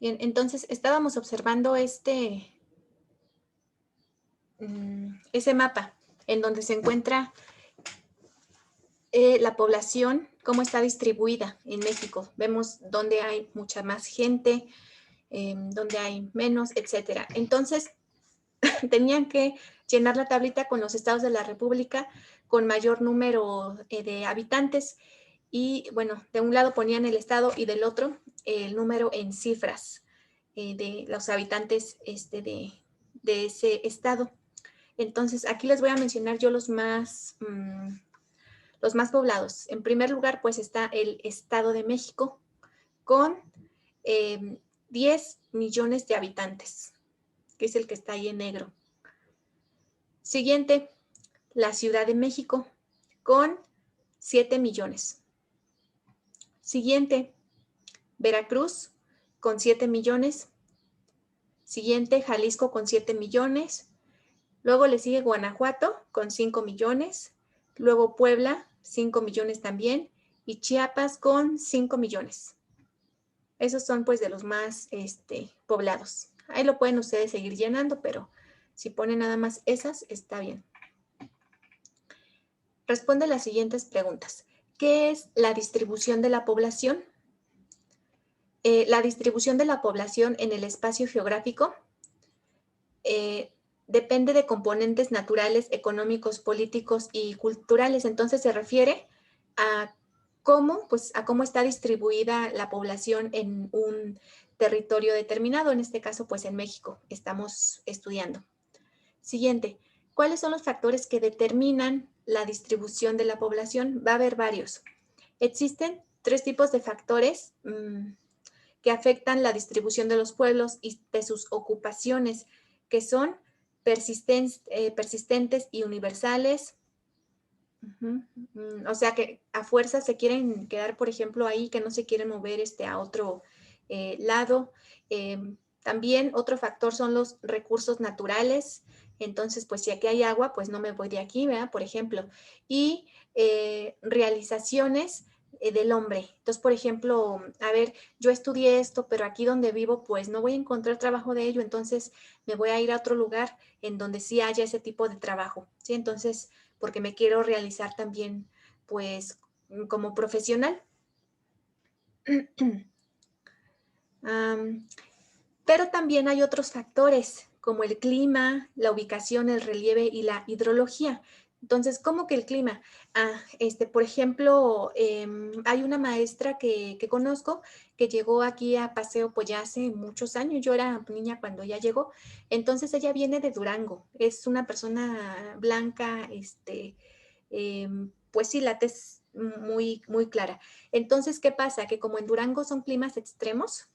Bien, entonces estábamos observando ese mapa en donde se encuentra la población, cómo está distribuida en México. Vemos dónde hay mucha más gente, dónde hay menos, etcétera. Entonces, tenían que llenar la tablita con los estados de la República con mayor número de habitantes y, bueno, de un lado ponían el estado y del otro el número en cifras de los habitantes de ese estado. Entonces, aquí les voy a mencionar yo los más poblados. En primer lugar, pues está el Estado de México con 10 millones de habitantes, que es el que está ahí en negro. Siguiente, la Ciudad de México con 7 millones. Siguiente, Veracruz con 7 millones. Siguiente, Jalisco con 7 millones. Luego le sigue Guanajuato con 5 millones. Luego Puebla, 5 millones también. Y Chiapas con 5 millones. Esos son pues de los más poblados. Ahí lo pueden ustedes seguir llenando, pero si ponen nada más esas, está bien. Responde las siguientes preguntas. ¿Qué es la distribución de la población? La distribución de la población en el espacio geográfico depende de componentes naturales, económicos, políticos y culturales. Entonces se refiere a cómo está distribuida la población en un territorio determinado, en este caso, pues en México estamos estudiando. Siguiente, ¿cuáles son los factores que determinan la distribución de la población? Va a haber varios. Existen 3 tipos de factores que afectan la distribución de los pueblos y de sus ocupaciones, que son persistentes y universales. O sea que a fuerza se quieren quedar, por ejemplo, ahí, que no se quieren mover a otro lado. También otro factor son los recursos naturales. Entonces, pues si aquí hay agua, pues no me voy de aquí, ¿verdad? Por ejemplo. Y realizaciones del hombre. Entonces, por ejemplo, a ver, yo estudié esto, pero aquí donde vivo, pues no voy a encontrar trabajo de ello, entonces me voy a ir a otro lugar en donde sí haya ese tipo de trabajo, ¿sí? Entonces, porque me quiero realizar también, pues, como profesional. Pero también hay otros factores, como el clima, la ubicación, el relieve y la hidrología. Entonces, ¿cómo que el clima? Por ejemplo, hay una maestra que conozco que llegó aquí a paseo pues ya hace muchos años, yo era niña cuando ella llegó, entonces ella viene de Durango, es una persona blanca, pues sí, la tez muy, muy clara. Entonces, ¿qué pasa? Que como en Durango son climas extremos,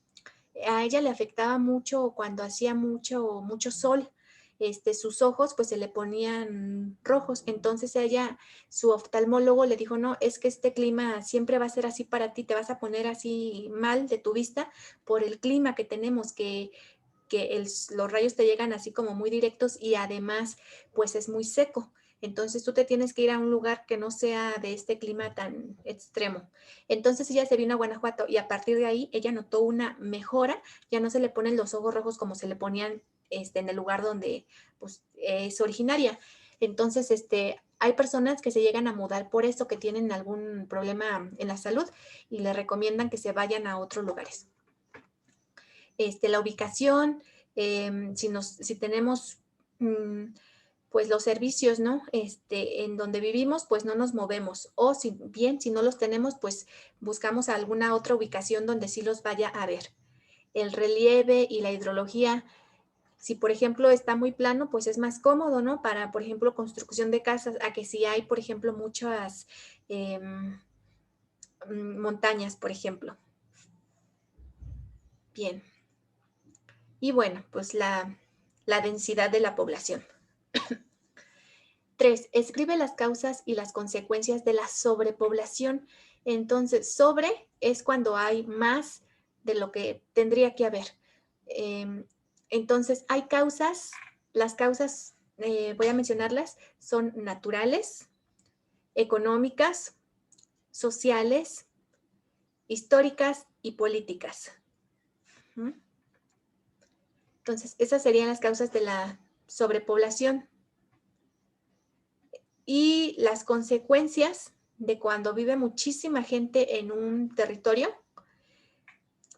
a ella le afectaba mucho cuando hacía mucho sol. Sus ojos pues se le ponían rojos, entonces ella, su oftalmólogo le dijo, no, es que este clima siempre va a ser así para ti, te vas a poner así mal de tu vista por el clima que tenemos, que los rayos te llegan así como muy directos y además pues es muy seco. Entonces tú te tienes que ir a un lugar que no sea de este clima tan extremo. Entonces ella se vino a Guanajuato y a partir de ahí ella notó una mejora, ya no se le ponen los ojos rojos como se le ponían en el lugar donde pues, es originaria. Entonces, hay personas que se llegan a mudar por eso, que tienen algún problema en la salud y le recomiendan que se vayan a otros lugares. La ubicación, si tenemos pues los servicios, ¿no? En donde vivimos, pues no nos movemos. O si no los tenemos, pues buscamos alguna otra ubicación donde sí los vaya a ver. El relieve y la hidrología, si por ejemplo está muy plano, pues es más cómodo, ¿no? Para, por ejemplo, construcción de casas, a que si hay, por ejemplo, muchas montañas, por ejemplo. Bien. Y bueno, pues la densidad de la población. 3. Escribe las causas y las consecuencias de la sobrepoblación. Entonces, sobre es cuando hay más de lo que tendría que haber. Entonces, hay causas, las causas, voy a mencionarlas, son naturales, económicas, sociales, históricas y políticas. Entonces, esas serían las causas de la sobrepoblación. Y las consecuencias de cuando vive muchísima gente en un territorio,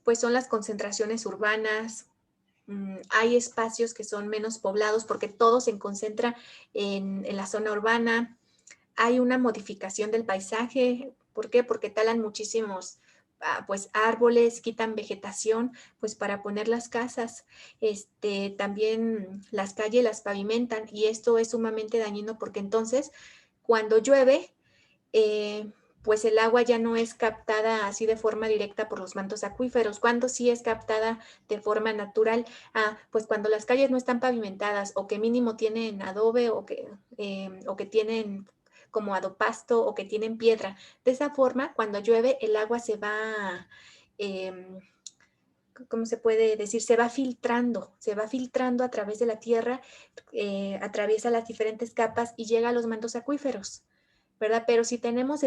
pues son las concentraciones urbanas. Hay espacios que son menos poblados porque todo se concentra en la zona urbana. Hay una modificación del paisaje. ¿Por qué? Porque talan muchísimos pues árboles, quitan vegetación pues para poner las casas. También las calles las pavimentan y esto es sumamente dañino porque entonces cuando llueve, eh, pues el agua ya no es captada así de forma directa por los mantos acuíferos. Cuando sí es captada de forma natural, pues cuando las calles no están pavimentadas o que mínimo tienen adobe o que tienen como adopasto o que tienen piedra. De esa forma, cuando llueve, el agua se va, eh, ¿cómo se puede decir? Se va filtrando a través de la tierra, atraviesa las diferentes capas y llega a los mantos acuíferos, ¿verdad? Pero si tenemos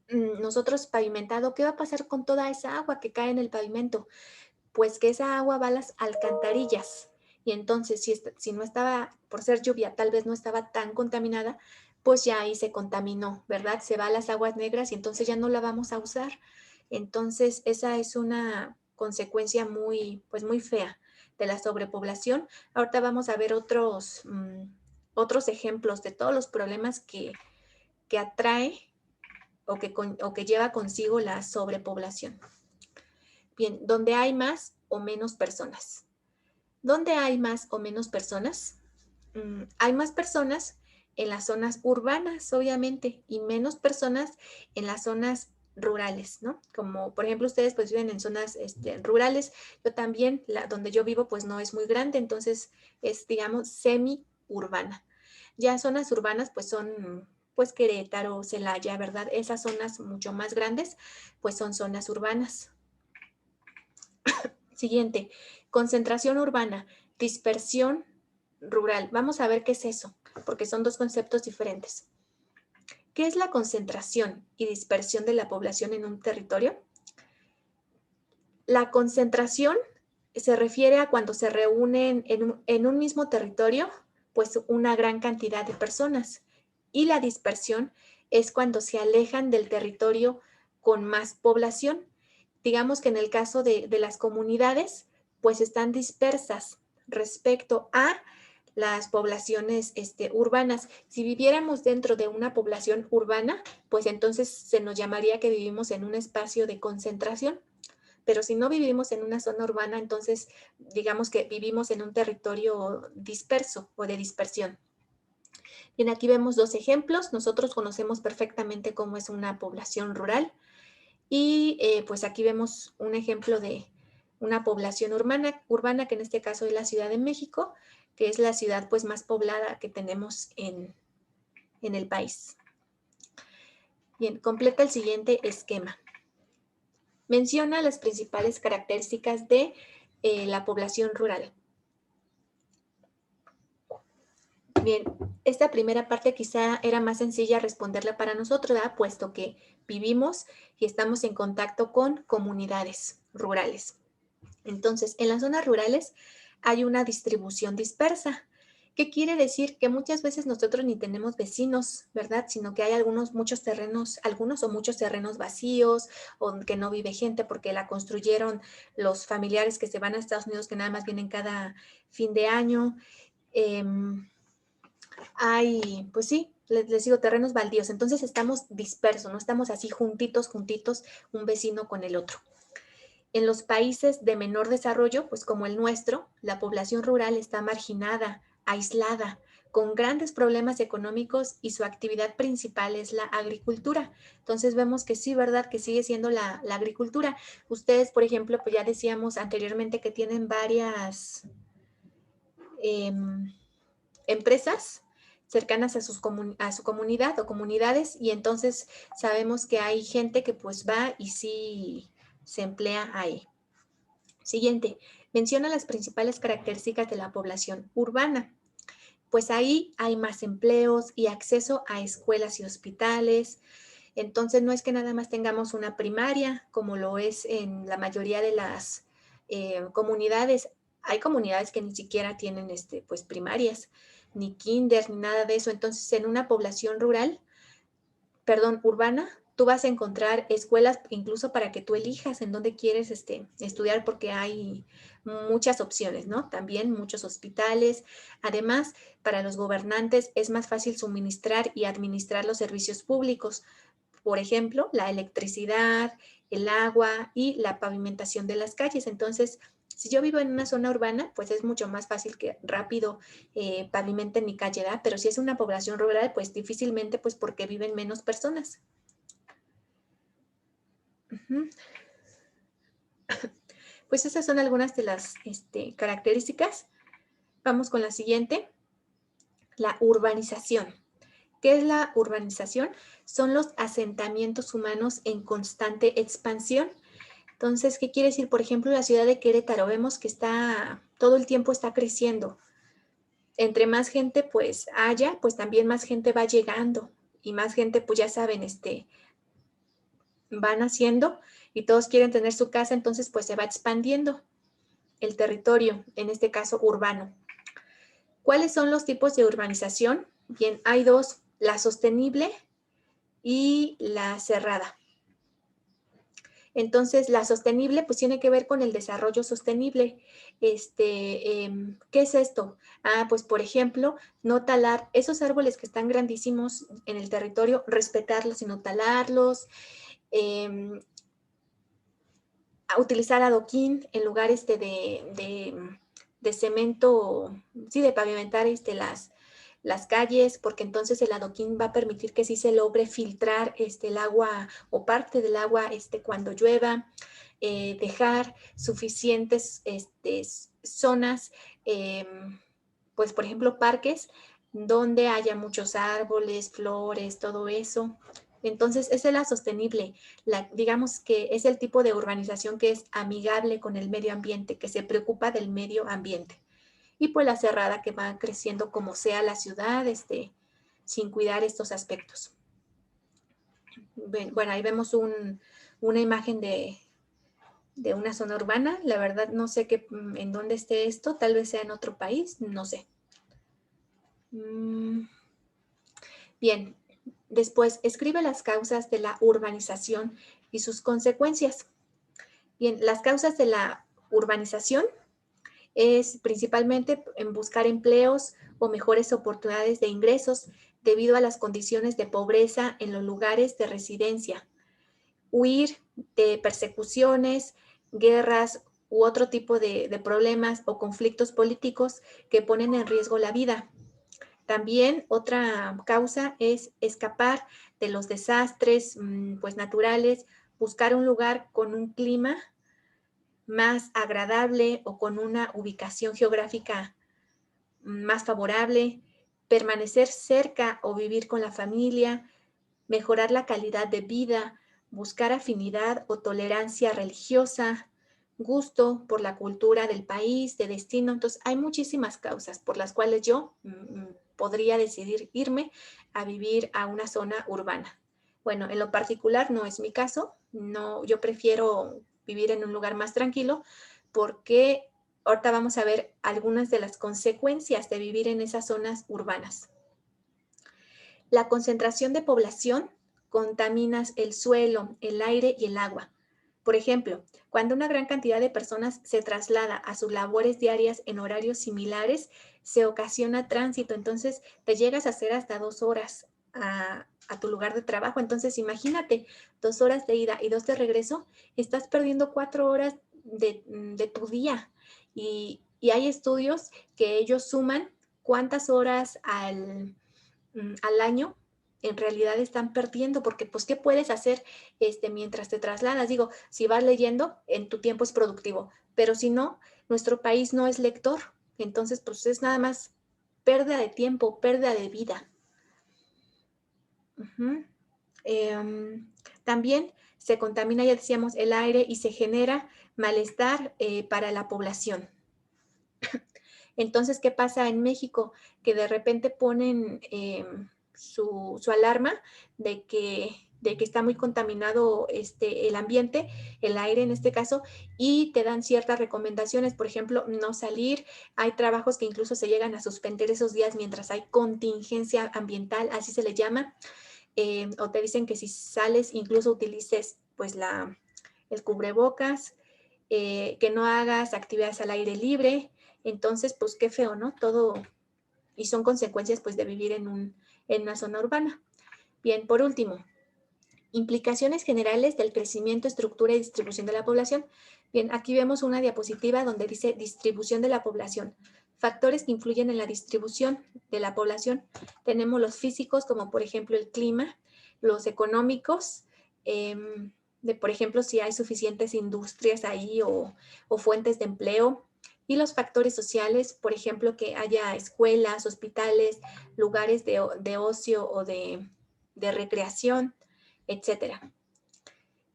nosotros pavimentado, ¿qué va a pasar con toda esa agua que cae en el pavimento? Pues que esa agua va a las alcantarillas. Y entonces, si no estaba, por ser lluvia, tal vez no estaba tan contaminada, pues ya ahí se contaminó, ¿verdad? Se va a las aguas negras y entonces ya no la vamos a usar. Entonces, esa es una consecuencia pues muy fea de la sobrepoblación. Ahorita vamos a ver otros ejemplos de todos los problemas que atrae o que lleva consigo la sobrepoblación. Bien, ¿dónde hay más o menos personas? ¿Dónde hay más o menos personas? Hay más personas en las zonas urbanas, obviamente, y menos personas en las zonas rurales, ¿no? Como, por ejemplo, ustedes pues viven en zonas rurales. Yo también, donde yo vivo, pues no es muy grande, entonces es, digamos, semi-urbana. Ya zonas urbanas, pues son, pues Querétaro, Celaya, ¿verdad? Esas zonas mucho más grandes, pues son zonas urbanas. Siguiente, concentración urbana, dispersión rural. Vamos a ver qué es eso, porque son dos conceptos diferentes. ¿Qué es la concentración y dispersión de la población en un territorio? La concentración se refiere a cuando se reúnen en un mismo territorio, pues una gran cantidad de personas. Y la dispersión es cuando se alejan del territorio con más población. Digamos que en el caso de las comunidades, pues están dispersas respecto a las poblaciones urbanas. Si viviéramos dentro de una población urbana, pues entonces se nos llamaría que vivimos en un espacio de concentración. Pero si no vivimos en una zona urbana, entonces digamos que vivimos en un territorio disperso o de dispersión. Bien, aquí vemos dos ejemplos. Nosotros conocemos perfectamente cómo es una población rural y pues aquí vemos un ejemplo de una población urbana, que en este caso es la Ciudad de México, que es la ciudad pues más poblada que tenemos en el país. Bien, completa el siguiente esquema. Menciona las principales características de la población rural. Bien, esta primera parte quizá era más sencilla responderla para nosotros, ¿verdad? Puesto que vivimos y estamos en contacto con comunidades rurales. Entonces, en las zonas rurales hay una distribución dispersa. ¿Qué quiere decir? Que muchas veces nosotros ni tenemos vecinos, ¿verdad? Sino que hay muchos o muchos terrenos vacíos o que no vive gente porque la construyeron los familiares que se van a Estados Unidos, que nada más vienen cada fin de año. Pues sí, les digo, terrenos baldíos. Entonces estamos dispersos, no estamos así juntitos, un vecino con el otro. En los países de menor desarrollo, pues como el nuestro, la población rural está marginada, aislada, con grandes problemas económicos y su actividad principal es la agricultura. Entonces vemos que sí, ¿verdad? Que sigue siendo la agricultura. Ustedes, por ejemplo, pues ya decíamos anteriormente que tienen varias empresas cercanas a su comunidad o comunidades y entonces sabemos que hay gente que pues va y sí se emplea ahí. Siguiente, menciona las principales características de la población urbana. Pues ahí hay más empleos y acceso a escuelas y hospitales. Entonces no es que nada más tengamos una primaria, como lo es en la mayoría de las comunidades. hay comunidades que ni siquiera tienen pues primarias, ni kinder, ni nada de eso. Entonces, en una población rural, perdón, urbana, tú vas a encontrar escuelas incluso para que tú elijas en dónde quieres estudiar, porque hay muchas opciones, ¿no? También muchos hospitales. Además, para los gobernantes es más fácil suministrar y administrar los servicios públicos. Por ejemplo, la electricidad, el agua y la pavimentación de las calles. Entonces, si yo vivo en una zona urbana, pues es mucho más fácil que rápido pavimenten mi calle, ¿verdad? Pero si es una población rural, pues difícilmente, pues porque viven menos personas. Ujú. Pues esas son algunas de las características. Vamos con la siguiente, la urbanización. ¿Qué es la urbanización? Son los asentamientos humanos en constante expansión. Entonces, ¿qué quiere decir? Por ejemplo, la ciudad de Querétaro, vemos que todo el tiempo está creciendo. Entre más gente pues haya, pues también más gente va llegando y más gente pues ya saben, van haciendo y todos quieren tener su casa, entonces pues se va expandiendo el territorio, en este caso urbano. ¿Cuáles son los tipos de urbanización? Bien, hay dos, la sostenible y la cerrada. Entonces, la sostenible pues tiene que ver con el desarrollo sostenible. ¿Qué es esto? Pues por ejemplo, no talar esos árboles que están grandísimos en el territorio, respetarlos y no talarlos, a utilizar adoquín en lugar de cemento, sí, de pavimentar las calles, porque entonces el adoquín va a permitir que sí se logre filtrar el agua o parte del agua cuando llueva, dejar suficientes zonas, pues por ejemplo parques, donde haya muchos árboles, flores, todo eso. Entonces, esa es la sostenible, digamos que es el tipo de urbanización que es amigable con el medio ambiente, que se preocupa del medio ambiente. Y pues la cerrada que va creciendo como sea la ciudad, sin cuidar estos aspectos. Bueno, ahí vemos una imagen de una zona urbana. La verdad no sé en dónde esté esto, tal vez sea en otro país, no sé. Bien, después escribe las causas de la urbanización y sus consecuencias. Bien, las causas de la urbanización es principalmente en buscar empleos o mejores oportunidades de ingresos debido a las condiciones de pobreza en los lugares de residencia, huir de persecuciones, guerras u otro tipo de problemas o conflictos políticos que ponen en riesgo la vida. También otra causa es escapar de los desastres pues, naturales, buscar un lugar con un clima más agradable o con una ubicación geográfica más favorable, permanecer cerca o vivir con la familia, mejorar la calidad de vida, buscar afinidad o tolerancia religiosa, gusto por la cultura del país, de destino. Entonces, hay muchísimas causas por las cuales yo podría decidir irme a vivir a una zona urbana. Bueno, en lo particular no es mi caso, no, yo prefiero vivir en un lugar más tranquilo porque ahorita vamos a ver algunas de las consecuencias de vivir en esas zonas urbanas. La concentración de población contamina el suelo, el aire y el agua. Por ejemplo, cuando una gran cantidad de personas se traslada a sus labores diarias en horarios similares, se ocasiona tránsito. Entonces, te llegas a hacer hasta 2 horas a tu lugar de trabajo. Entonces, imagínate, 2 horas de ida y 2 de regreso, estás perdiendo 4 horas de tu día. Y hay estudios que ellos suman cuántas horas al año en realidad están perdiendo, porque pues, ¿qué puedes hacer mientras te trasladas? Digo, si vas leyendo, en tu tiempo es productivo, pero si no, nuestro país no es lector, entonces pues es nada más pérdida de tiempo, pérdida de vida. También se contamina, ya decíamos, el aire y se genera malestar para la población. Entonces, ¿qué pasa en México? Que de repente ponen su alarma de que de que está muy contaminado el ambiente, el aire en este caso, y te dan ciertas recomendaciones, por ejemplo, no salir. Hay trabajos que incluso se llegan a suspender esos días mientras hay contingencia ambiental, así se le llama, o te dicen que si sales incluso utilices pues el cubrebocas, que no hagas actividades al aire libre. Entonces, pues qué feo, ¿no? Todo, y son consecuencias pues de vivir en una zona urbana. Bien, por último, implicaciones generales del crecimiento, estructura y distribución de la población. Bien, aquí vemos una diapositiva donde dice distribución de la población. Factores que influyen en la distribución de la población. Tenemos los físicos, como por ejemplo el clima, los económicos, por ejemplo, si hay suficientes industrias ahí o fuentes de empleo, y los factores sociales, por ejemplo, que haya escuelas, hospitales, lugares de ocio o de recreación, etcétera.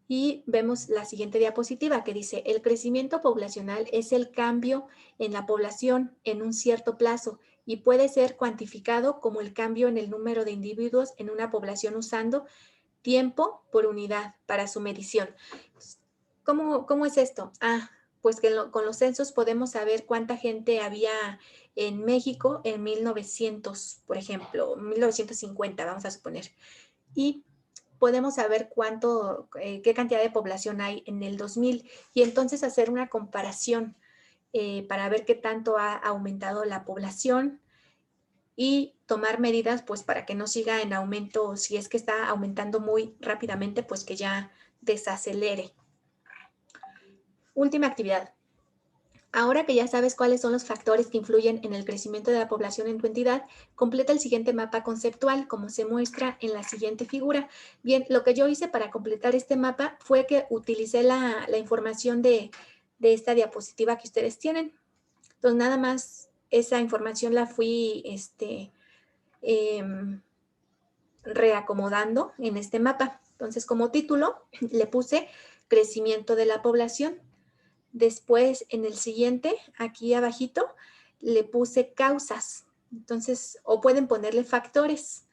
Y vemos la siguiente diapositiva que dice, el crecimiento poblacional es el cambio en la población en un cierto plazo y puede ser cuantificado como el cambio en el número de individuos en una población usando tiempo por unidad para su medición. ¿Cómo es esto? Pues que con los censos podemos saber cuánta gente había en México en 1900, por ejemplo, 1950, vamos a suponer. Y podemos saber qué cantidad de población hay en el 2000 y entonces hacer una comparación para ver qué tanto ha aumentado la población y tomar medidas pues para que no siga en aumento. Si es que está aumentando muy rápidamente, pues que ya desacelere. Última actividad. Ahora que ya sabes cuáles son los factores que influyen en el crecimiento de la población en tu entidad, completa el siguiente mapa conceptual, como se muestra en la siguiente figura. Bien, lo que yo hice para completar este mapa fue que utilicé la información de esta diapositiva que ustedes tienen. Entonces, nada más esa información la fui reacomodando en este mapa. Entonces, como título, le puse crecimiento de la población. Después, en el siguiente, aquí abajito, le puse causas. Entonces, o pueden ponerle factores.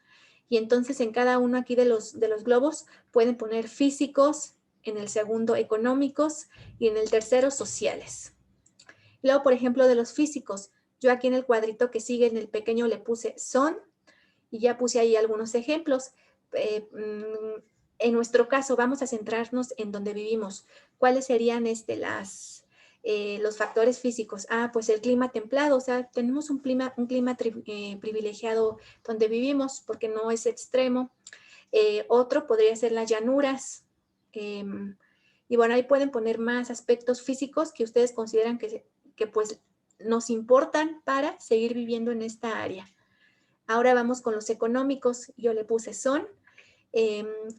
Y entonces, en cada uno aquí de los globos, pueden poner físicos, en el segundo, económicos, y en el tercero, sociales. Luego, por ejemplo, de los físicos, yo aquí en el cuadrito que sigue, en el pequeño, le puse son, y ya puse ahí algunos ejemplos. En nuestro caso, vamos a centrarnos en donde vivimos. ¿Cuáles serían los factores físicos? Pues el clima templado, o sea, tenemos un clima privilegiado donde vivimos porque no es extremo. Otro podría ser las llanuras. Y bueno, ahí pueden poner más aspectos físicos que ustedes consideran que pues nos importan para seguir viviendo en esta área. Ahora vamos con los económicos. Yo le puse son.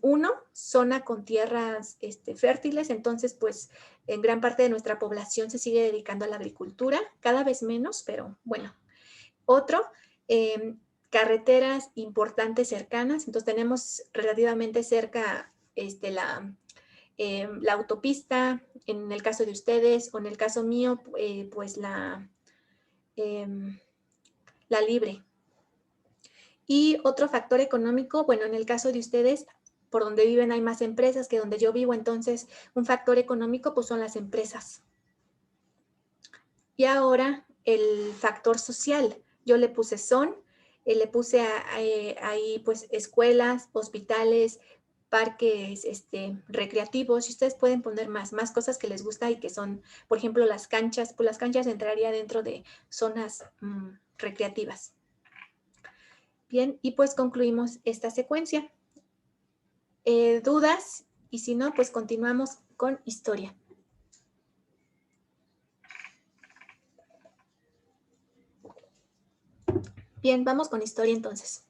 Uno, zona con tierras fértiles, entonces pues en gran parte de nuestra población se sigue dedicando a la agricultura, cada vez menos, pero bueno. Otro, carreteras importantes cercanas, entonces tenemos relativamente cerca la autopista, en el caso de ustedes, o en el caso mío, pues la libre. Y otro factor económico, bueno, en el caso de ustedes, por donde viven hay más empresas que donde yo vivo, entonces un factor económico pues son las empresas. Y ahora el factor social, yo le puse son, le puse ahí pues escuelas, hospitales, parques recreativos, y ustedes pueden poner más cosas que les gusta y que son, por ejemplo, las canchas, pues las canchas entraría dentro de zonas recreativas. Bien, y pues concluimos esta secuencia. ¿Dudas? Y si no, pues continuamos con historia. Bien, vamos con historia entonces.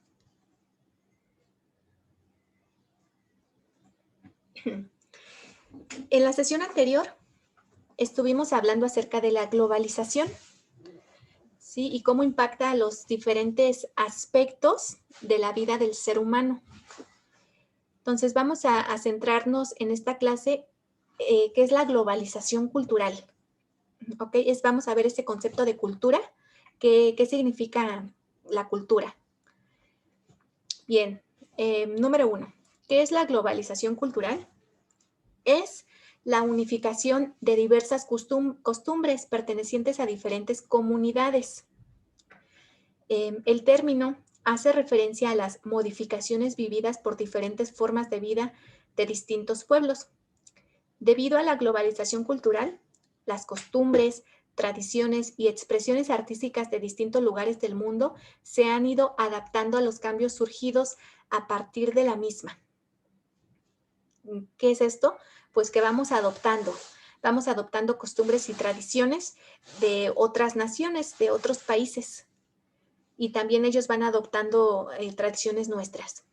En la sesión anterior estuvimos hablando acerca de la globalización, ¿sí? Y cómo impacta a los diferentes aspectos de la vida del ser humano. Entonces vamos a centrarnos en esta clase que es la globalización cultural. ¿Ok? Vamos a ver este concepto de cultura. ¿Qué significa la cultura? Bien, número 1. ¿Qué es la globalización cultural? Es la unificación de diversas costumbres pertenecientes a diferentes comunidades. El término hace referencia a las modificaciones vividas por diferentes formas de vida de distintos pueblos. Debido a la globalización cultural, las costumbres, tradiciones y expresiones artísticas de distintos lugares del mundo se han ido adaptando a los cambios surgidos a partir de la misma. ¿Qué es esto? Pues que vamos adoptando costumbres y tradiciones de otras naciones, de otros países, y también ellos van adoptando tradiciones nuestras.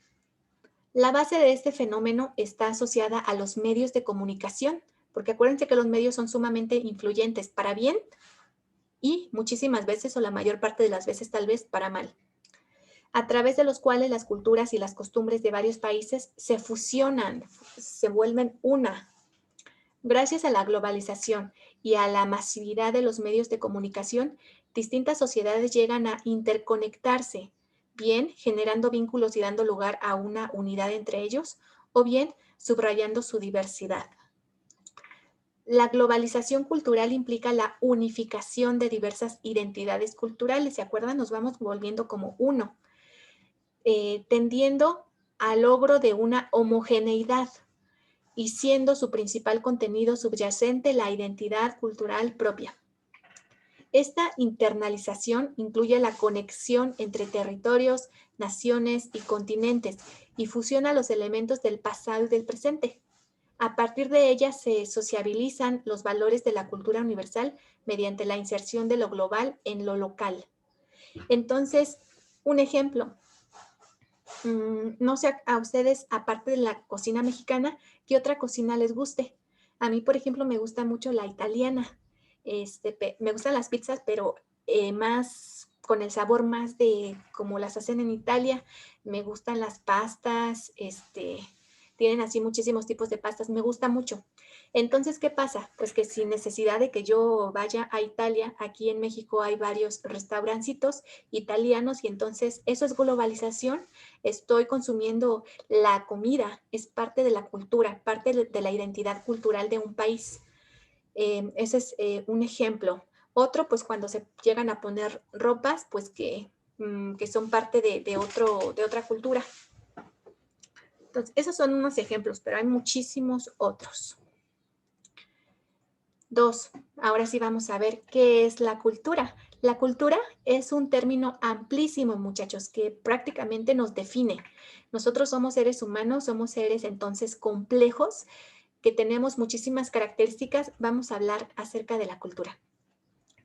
La base de este fenómeno está asociada a los medios de comunicación, porque acuérdense que los medios son sumamente influyentes para bien y muchísimas veces, o la mayor parte de las veces tal vez, para mal, a través de los cuales las culturas y las costumbres de varios países se fusionan, se vuelven una. Gracias a la globalización y a la masividad de los medios de comunicación, distintas sociedades llegan a interconectarse, bien generando vínculos y dando lugar a una unidad entre ellos, o bien subrayando su diversidad. La globalización cultural implica la unificación de diversas identidades culturales, ¿se acuerdan? Nos vamos volviendo como uno, tendiendo al logro de una homogeneidad y siendo su principal contenido subyacente la identidad cultural propia. Esta internalización incluye la conexión entre territorios, naciones y continentes y fusiona los elementos del pasado y del presente. A partir de ella se sociabilizan los valores de la cultura universal mediante la inserción de lo global en lo local. Entonces, un ejemplo, no sé a ustedes, aparte de la cocina mexicana, ¿qué otra cocina les guste? A mí, por ejemplo, me gusta mucho la italiana. Me gustan las pizzas, pero más con el sabor más de como las hacen en Italia. Me gustan las pastas, tienen así muchísimos tipos de pastas, me gusta mucho. Entonces, ¿qué pasa? Pues que sin necesidad de que yo vaya a Italia, aquí en México hay varios restaurancitos italianos y entonces eso es globalización. Estoy consumiendo la comida, es parte de la cultura, parte de la identidad cultural de un país. Ese es un ejemplo. Otro, pues cuando se llegan a poner ropas, pues que son parte de otra cultura. Entonces, esos son unos ejemplos, pero hay muchísimos otros. 2. Ahora sí vamos a ver qué es la cultura. La cultura es un término amplísimo, muchachos, que prácticamente nos define. Nosotros somos seres humanos, somos seres entonces complejos, que tenemos muchísimas características. Vamos a hablar acerca de la cultura.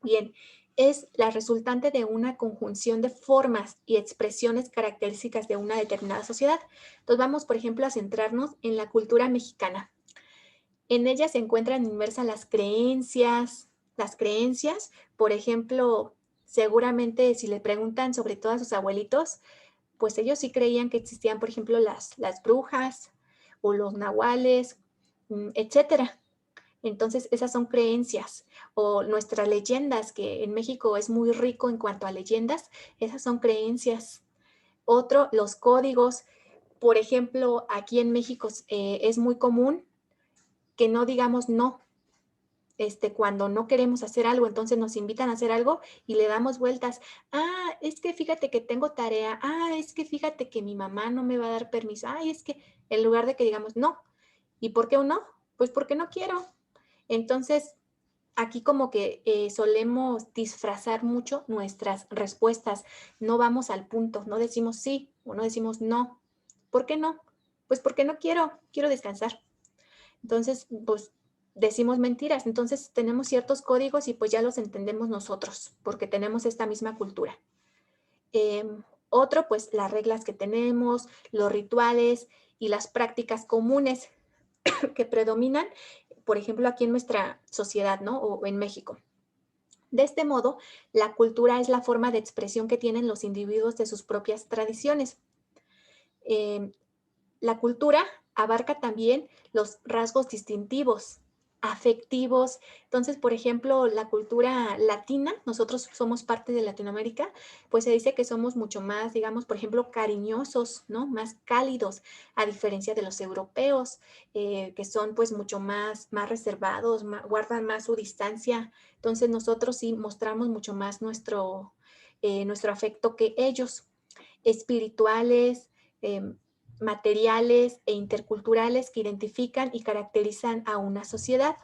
Bien, es la resultante de una conjunción de formas y expresiones características de una determinada sociedad. Entonces vamos, por ejemplo, a centrarnos en la cultura mexicana. En ella se encuentran inmersas las creencias. Las creencias, por ejemplo, seguramente si le preguntan sobre todo a sus abuelitos, pues ellos sí creían que existían, por ejemplo, las brujas o los nahuales, etcétera. Entonces, esas son creencias. O nuestras leyendas, que en México es muy rico en cuanto a leyendas, esas son creencias. Otro, los códigos. Por ejemplo, aquí en México es muy común que no digamos no. Cuando no queremos hacer algo, entonces nos invitan a hacer algo y le damos vueltas. Ah, es que fíjate que tengo tarea. Ah, es que fíjate que mi mamá no me va a dar permiso. Ay, es que en lugar de que digamos no. ¿Y por qué un no? Pues porque no quiero. Entonces, aquí como que solemos disfrazar mucho nuestras respuestas. No vamos al punto, no decimos sí o no decimos no. ¿Por qué no? Pues porque no quiero descansar. Entonces, pues decimos mentiras. Entonces tenemos ciertos códigos y pues ya los entendemos nosotros porque tenemos esta misma cultura. Otro, pues las reglas que tenemos, los rituales y las prácticas comunes que predominan, por ejemplo, aquí en nuestra sociedad, ¿no? O en México. De este modo, la cultura es la forma de expresión que tienen los individuos de sus propias tradiciones. La cultura abarca también los rasgos distintivos afectivos. Entonces, por ejemplo, la cultura latina, nosotros somos parte de Latinoamérica, pues se dice que somos mucho más, digamos, por ejemplo, cariñosos, ¿no? Más cálidos, a diferencia de los europeos, que son pues mucho más reservados, guardan más su distancia. Entonces, nosotros sí mostramos mucho más nuestro afecto que ellos, espirituales, em, materiales e interculturales que identifican y caracterizan a una sociedad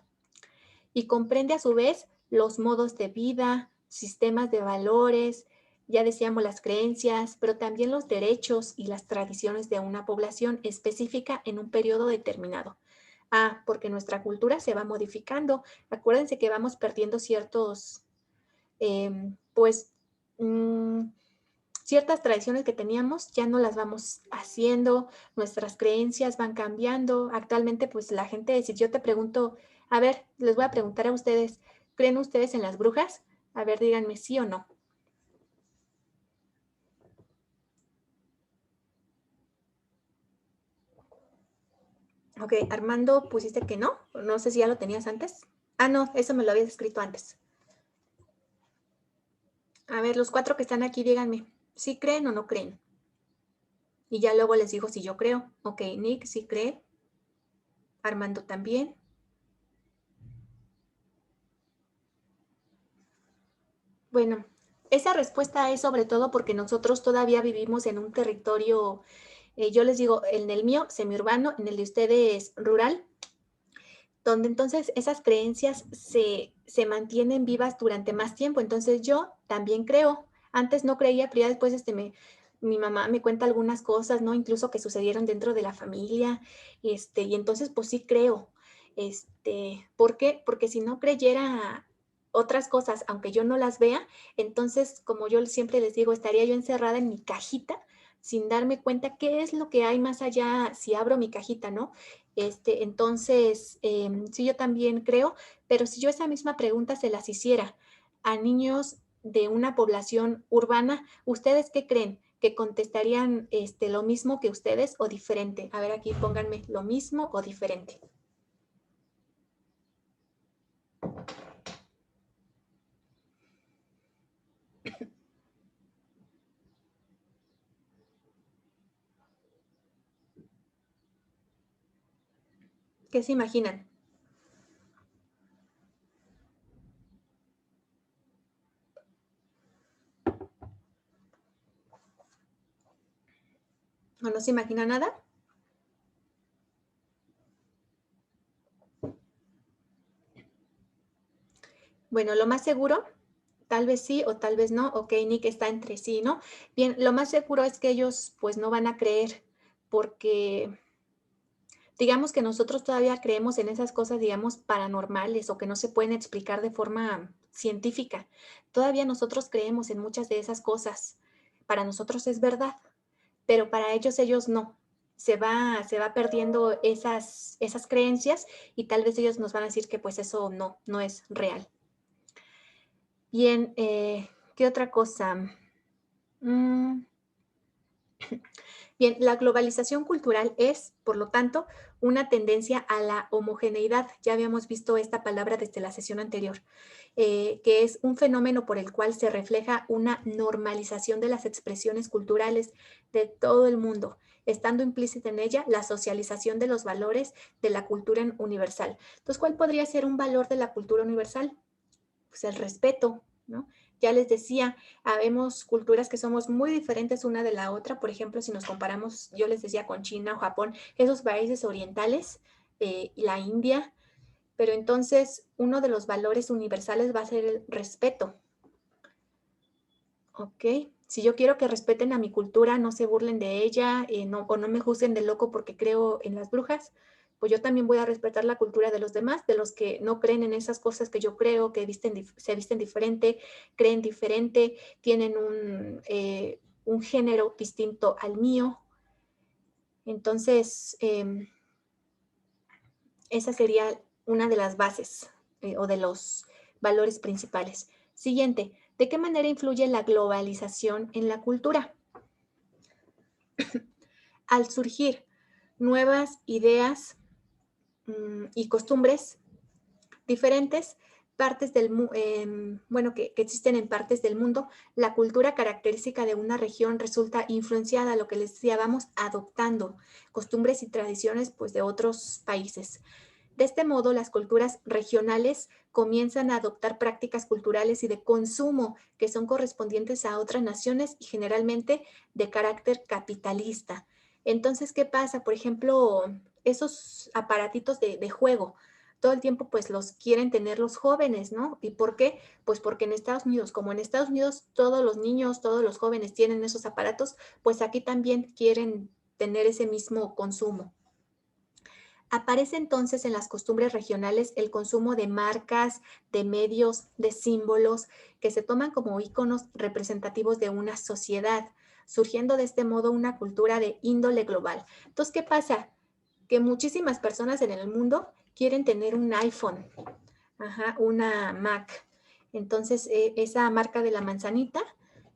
y comprende a su vez los modos de vida, sistemas de valores, ya decíamos las creencias, pero también los derechos y las tradiciones de una población específica en un periodo determinado. Ah, porque nuestra cultura se va modificando. Acuérdense que vamos perdiendo pues, mm, ciertas tradiciones que teníamos ya no las vamos haciendo, nuestras creencias van cambiando. Actualmente, pues la gente, si yo te pregunto, a ver, les voy a preguntar a ustedes, ¿creen ustedes en las brujas? A ver, díganme sí o no. Ok, Armando, pusiste que no. No sé si ya lo tenías antes. Ah, no, eso me lo habías escrito antes. A ver, los cuatro que están aquí, díganme, ¿sí creen o no creen? Y ya luego les digo si yo creo. Ok, Nick sí cree. Armando también. Bueno, esa respuesta es sobre todo porque nosotros todavía vivimos en un territorio, yo les digo, en el mío, semiurbano, en el de ustedes, rural, donde entonces esas creencias se mantienen vivas durante más tiempo. Entonces yo también creo, antes no creía, pero ya después mi mamá me cuenta algunas cosas, ¿no? Incluso que sucedieron dentro de la familia, y entonces pues sí creo. ¿Por qué? Porque si no creyera otras cosas, aunque yo no las vea, entonces, como yo siempre les digo, estaría yo encerrada en mi cajita sin darme cuenta qué es lo que hay más allá si abro mi cajita, ¿no? Entonces, sí, yo también creo, pero si yo esa misma pregunta se las hiciera a niños de una población urbana, ¿ustedes qué creen? ¿Que contestarían lo mismo que ustedes o diferente? A ver, aquí pónganme lo mismo o diferente. ¿Qué se imaginan? ¿O no se imagina nada? Bueno, lo más seguro, tal vez sí o tal vez no. Ok, Nick está entre sí, ¿no? Bien, lo más seguro es que ellos pues no van a creer porque digamos que nosotros todavía creemos en esas cosas, digamos, paranormales o que no se pueden explicar de forma científica. Todavía nosotros creemos en muchas de esas cosas. Para nosotros es verdad, pero para ellos no. Se va perdiendo esas creencias y tal vez ellos nos van a decir que pues eso no es real. Bien, ¿qué otra cosa? Mm, Bien, la globalización cultural es, por lo tanto, una tendencia a la homogeneidad. Ya habíamos visto esta palabra desde la sesión anterior, que es un fenómeno por el cual se refleja una normalización de las expresiones culturales de todo el mundo, estando implícita en ella la socialización de los valores de la cultura universal. Entonces, ¿cuál podría ser un valor de la cultura universal? Pues el respeto, ¿no? Ya les decía, habemos culturas que somos muy diferentes una de la otra. Por ejemplo, si nos comparamos, yo les decía, con China o Japón, esos países orientales, y la India, pero entonces uno de los valores universales va a ser el respeto, ¿ok? Si yo quiero que respeten a mi cultura, no se burlen de ella, o no me juzguen de loco porque creo en las brujas, pues yo también voy a respetar la cultura de los demás, de los que no creen en esas cosas que yo creo, que se visten diferente, creen diferente, tienen un género distinto al mío. Entonces, esa sería una de las bases, o de los valores principales. Siguiente, ¿de qué manera influye la globalización en la cultura? Al surgir nuevas ideas y costumbres, diferentes partes bueno, que existen en partes del mundo, la cultura característica de una región resulta influenciada, lo que les decía, vamos adoptando costumbres y tradiciones pues de otros países. De este modo, las culturas regionales comienzan a adoptar prácticas culturales y de consumo que son correspondientes a otras naciones y generalmente de carácter capitalista. Entonces, ¿qué pasa? Por ejemplo, esos aparatitos de juego, todo el tiempo pues los quieren tener los jóvenes, ¿no? ¿Y por qué? Pues porque en Estados Unidos, como en Estados Unidos todos los niños, todos los jóvenes tienen esos aparatos, pues aquí también quieren tener ese mismo consumo. Aparece entonces en las costumbres regionales el consumo de marcas, de medios, de símbolos que se toman como íconos representativos de una sociedad, surgiendo de este modo una cultura de índole global. Entonces, ¿qué pasa? Que muchísimas personas en el mundo quieren tener un iPhone, una Mac. Entonces, esa marca de la manzanita,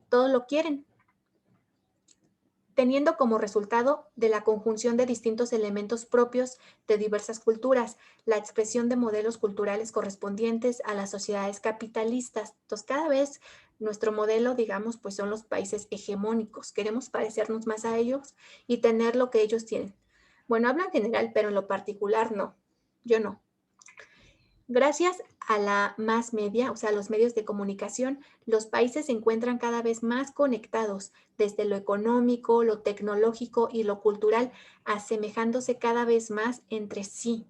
todo lo quieren, teniendo como resultado de la conjunción de distintos elementos propios de diversas culturas, la expresión de modelos culturales correspondientes a las sociedades capitalistas. Entonces, cada vez nuestro modelo, digamos, pues son los países hegemónicos. Queremos parecernos más a ellos y tener lo que ellos tienen. Bueno, hablo en general, pero en lo particular no. Yo no. Gracias a la más media, o sea, los medios de comunicación, los países se encuentran cada vez más conectados desde lo económico, lo tecnológico y lo cultural, asemejándose cada vez más entre sí.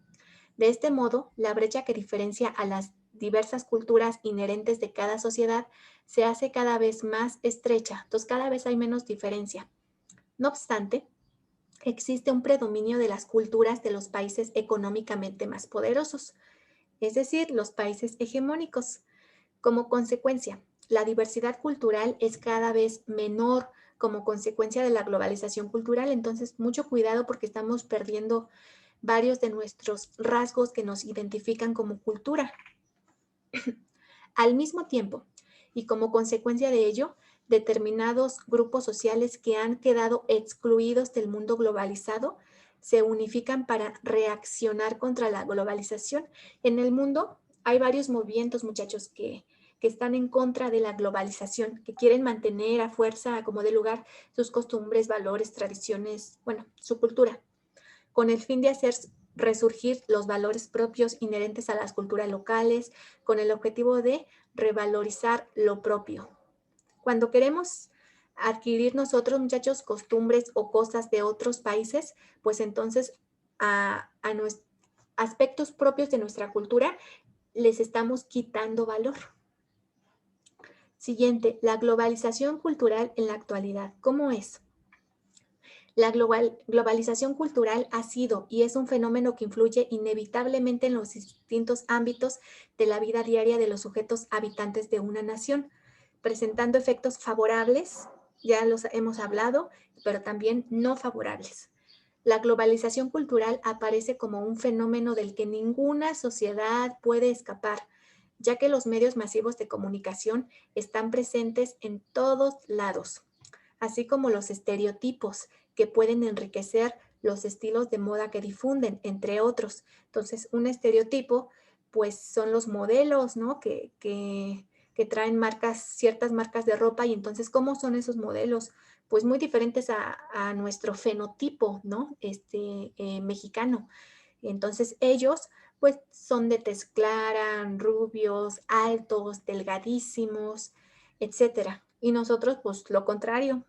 De este modo, la brecha que diferencia a las diversas culturas inherentes de cada sociedad se hace cada vez más estrecha, entonces cada vez hay menos diferencia. No obstante, existe un predominio de las culturas de los países económicamente más poderosos, es decir, los países hegemónicos. Como consecuencia, la diversidad cultural es cada vez menor como consecuencia de la globalización cultural, entonces mucho cuidado porque estamos perdiendo varios de nuestros rasgos que nos identifican como cultura. Al mismo tiempo, y como consecuencia de ello, determinados grupos sociales que han quedado excluidos del mundo globalizado se unifican para reaccionar contra la globalización. En el mundo hay varios movimientos, muchachos, que están en contra de la globalización, que quieren mantener a fuerza como de lugar sus costumbres, valores, tradiciones, bueno, su cultura, con el fin de hacer resurgir los valores propios inherentes a las culturas locales, con el objetivo de revalorizar lo propio. Cuando queremos adquirir nosotros, muchachos, costumbres o cosas de otros países, pues entonces a aspectos propios de nuestra cultura les estamos quitando valor. Siguiente, la globalización cultural en la actualidad. ¿Cómo es? La globalización cultural ha sido y es un fenómeno que influye inevitablemente en los distintos ámbitos de la vida diaria de los sujetos habitantes de una nación, presentando efectos favorables, ya los hemos hablado, pero también no favorables. La globalización cultural aparece como un fenómeno del que ninguna sociedad puede escapar, ya que los medios masivos de comunicación están presentes en todos lados, así como los estereotipos que pueden enriquecer los estilos de moda que difunden, entre otros. Entonces, un estereotipo, pues son los modelos, ¿no? Que traen marcas, ciertas marcas de ropa y entonces, ¿cómo son esos modelos? Pues muy diferentes a nuestro fenotipo, ¿no? Mexicano. Entonces, ellos, pues, son de tez clara, rubios, altos, delgadísimos, etcétera. Y nosotros, pues, lo contrario.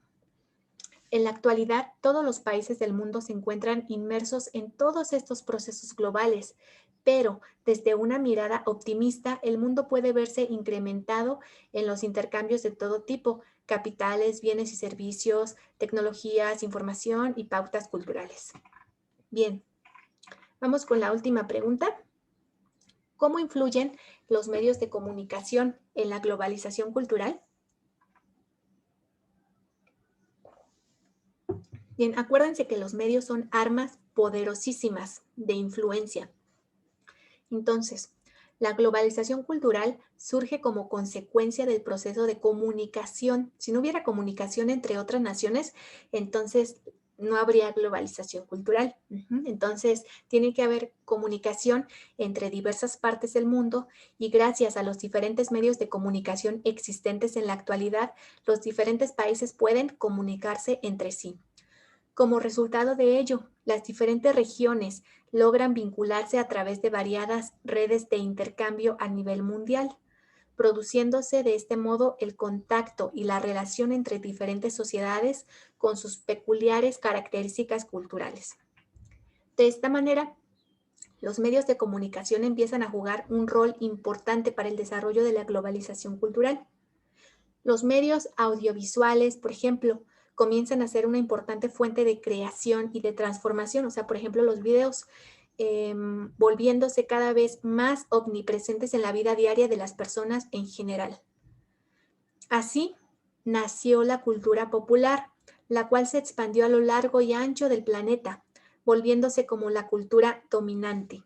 En la actualidad, todos los países del mundo se encuentran inmersos en todos estos procesos globales, pero desde una mirada optimista, el mundo puede verse incrementado en los intercambios de todo tipo, capitales, bienes y servicios, tecnologías, información y pautas culturales. Bien, vamos con la última pregunta. ¿Cómo influyen los medios de comunicación en la globalización cultural? Bien, acuérdense que los medios son armas poderosísimas de influencia. Entonces, la globalización cultural surge como consecuencia del proceso de comunicación. Si no hubiera comunicación entre otras naciones, entonces no habría globalización cultural. Entonces, tiene que haber comunicación entre diversas partes del mundo y gracias a los diferentes medios de comunicación existentes en la actualidad, los diferentes países pueden comunicarse entre sí. Como resultado de ello, las diferentes regiones logran vincularse a través de variadas redes de intercambio a nivel mundial, produciéndose de este modo el contacto y la relación entre diferentes sociedades con sus peculiares características culturales. De esta manera, los medios de comunicación empiezan a jugar un rol importante para el desarrollo de la globalización cultural. Los medios audiovisuales, por ejemplo, comienzan a ser una importante fuente de creación y de transformación, o sea, por ejemplo, los videos volviéndose cada vez más omnipresentes en la vida diaria de las personas en general. Así nació la cultura popular, la cual se expandió a lo largo y ancho del planeta, volviéndose como la cultura dominante.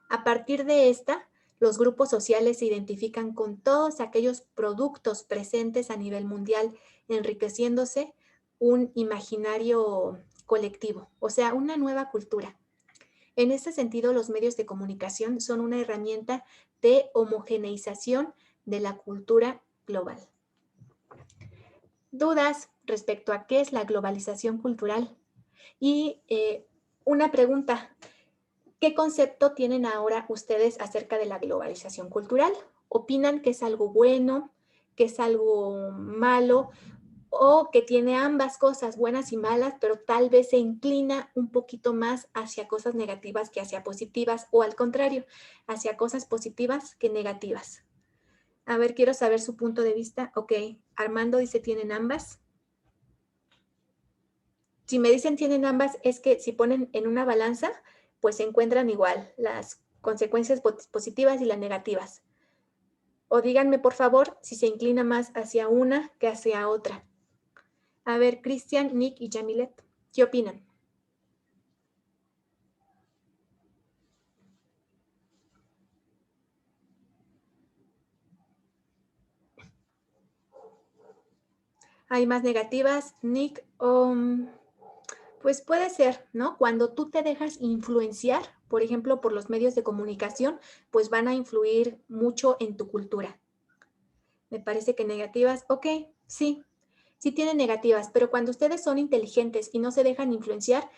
A partir de esta, los grupos sociales se identifican con todos aquellos productos presentes a nivel mundial, enriqueciéndose un imaginario colectivo, o sea, una nueva cultura. En este sentido, los medios de comunicación son una herramienta de homogeneización de la cultura global. ¿Dudas respecto a qué es la globalización cultural? Y una pregunta, ¿qué concepto tienen ahora ustedes acerca de la globalización cultural? ¿Opinan que es algo bueno, que es algo malo o que tiene ambas cosas, buenas y malas, pero tal vez se inclina un poquito más hacia cosas negativas que hacia positivas o al contrario, hacia cosas positivas que negativas? A ver, quiero saber su punto de vista. Ok, Armando dice tienen ambas. Si me dicen tienen ambas, es que si ponen en una balanza, pues se encuentran igual las consecuencias positivas y las negativas. O díganme, por favor, si se inclina más hacia una que hacia otra. A ver, Cristian, Nick y Jamilet, ¿qué opinan? ¿Hay más negativas, Nick? Pues puede ser, ¿no? Cuando tú te dejas influenciar, por ejemplo, por los medios de comunicación, pues van a influir mucho en tu cultura. Me parece que negativas, ok, sí, sí tienen negativas, pero cuando ustedes son inteligentes y no se dejan influenciar,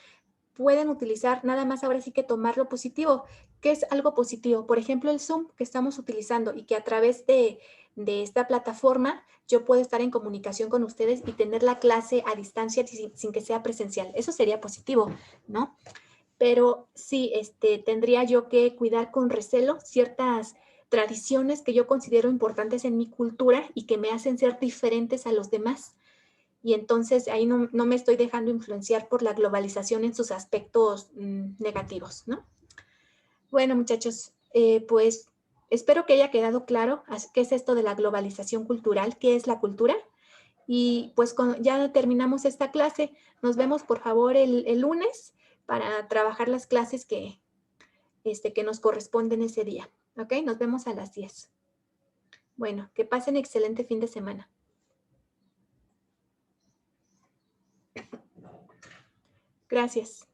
pueden utilizar nada más ahora sí que tomar lo positivo. ¿Qué es algo positivo? Por ejemplo, el Zoom que estamos utilizando y que a través de esta plataforma yo puedo estar en comunicación con ustedes y tener la clase a distancia sin que sea presencial. Eso sería positivo, ¿no? Pero sí, tendría yo que cuidar con recelo ciertas tradiciones que yo considero importantes en mi cultura y que me hacen ser diferentes a los demás. Y entonces ahí no me estoy dejando influenciar por la globalización en sus aspectos negativos, ¿no? Bueno, muchachos, pues espero que haya quedado claro qué es esto de la globalización cultural, qué es la cultura. Y pues ya terminamos esta clase. Nos vemos, por favor, el lunes para trabajar las clases que nos corresponden ese día. ¿Ok? Nos vemos a las 10. Bueno, que pasen excelente fin de semana. Gracias.